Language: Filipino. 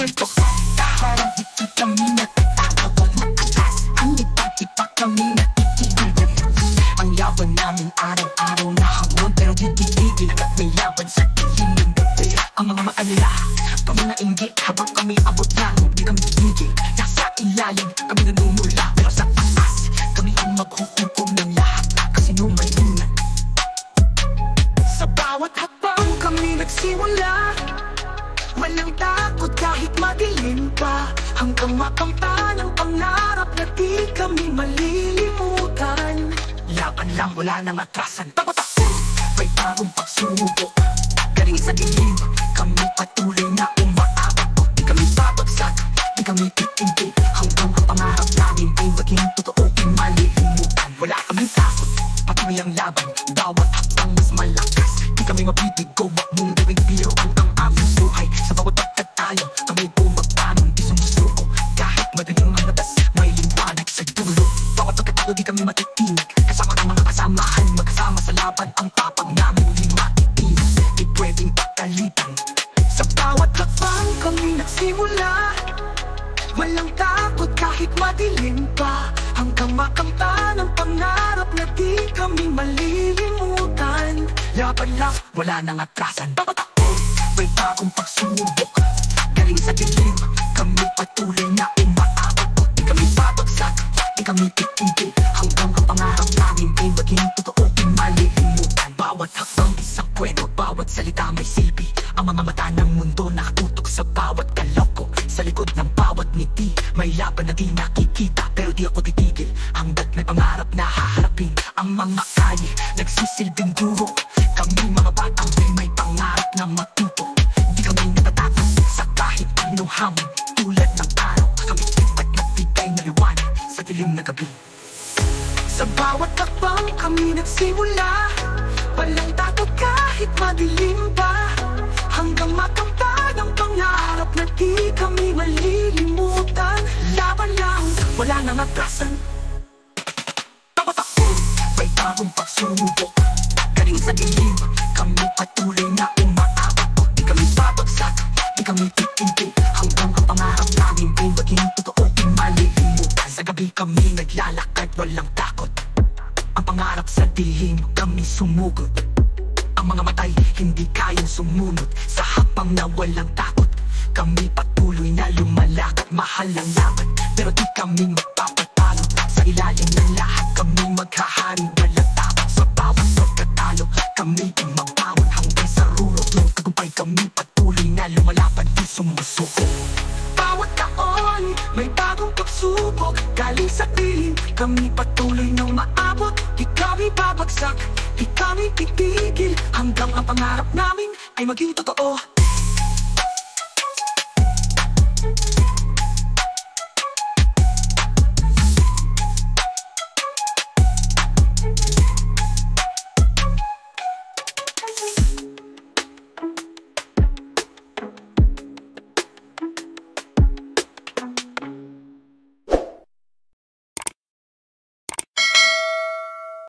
kwento. Parang di kami nagtatawag mataas. Hindi pa kami natitigil. Ang laban namin araw-araw na hamon, pero di titigil. May laban sa dilim ng gabi. Ang mga maalala, pamanainggit habang kami abot lang. Di kami tigil, nasa ilalim kami nanumula. Pero sa taas, kami ang maghuhukom ng lahat na kasinungalingan. Sa bawat hakbang kami nagsimula, walang takot kahit madilim pa. Hanggang makamtan ang pangarap na di kami malilimutan. Laban lang, wala nang atrasan. Bawat ako, may bagong pagsubok. Galing sa dilim, kami patuloy na umaabot. Di kami babagsak, di kami titigil. Hanggang ang pangarap namin ay maging totoo, di malilimutan. Wala kaming takot, patuloy ang laban. Bawat hakbang mas malakas. Di kami mabibigo, wag mong gawing biro ang aming buhay. Sa bawat pagkatayo, kami bumagpanon, di sumusuko. Kahit madaling malatas, may liwanag sa dulo. Bawat pagkatayo, di kami matitinig. Kasama ng mga kasamahan, magkasama sa laban. Ang tapang namin hindi matitinig, di pwedeng pagkalitan. Sa bawat hakbang kami nagsimula, walang takot kahit madilim pa. Hanggang makamtan ang pangarap na di kami malilimutan. Laban lang, wala nang atrasan. Bawat ako, may bagong pagsubok. Galing sa dilim, kami patuloy na umaabot. Di kami babagsak, di kami titigil. Hanggang ang pangarap namin ay maging totoo, di malilimutan. Bawat hakbang isang kwento, bawat salita may silbi. Ang mga mata ng mundo nakatutok sa bawat kaloko. Sa likod ng bawat ngiti, may laban na di nakikita. Pero di ako titigil, hanggat may pangarap na haharapin. Ang mga kalye, nagsisilbing guro. Kami mga batang may pangarap na matuto. Di kami natatakot sa kahit anong hamon. Tulad ng araw, kami at nagbigay na liwanag sa dilim na gabi. Sa bawat hakbang kami nagsimula, walang takot kahit madilim pa. Hanggang makamtan ang pangarap na di kami malilimutan. Laban lang, wala nang atrasan. Bawat ako, may bagong pagsubok. Galing sa dilim, kami patuloy na umaabot. Di kami babagsak, di kami titigil. Hanggang ang pangarap namin ay maging totoo, di malilimutan. Sa gabi kami naglalakad, walang takot. Ang pangarap sa dilim, kami sumugod. Ang mga matay, hindi kayang sumunod. Sa hapang na walang takot, kami patuloy na lumalakad. Mahal ang laban, pero di kami magpapatalo. Sa ilalim ng lahat, kami maghahari. Walang takot sa bawat pagkatalo. Kami di mabawan hanggang sa rurot ng tagumpay. Kami patuloy na lumalaban, di sumusuko. Bawat taon, may bagong pagsubok. Galing sa dilim, kami patuloy nang maabot. Di kami babagsak, di kami titigil. Hanggang ang pangarap namin ay maging totoo.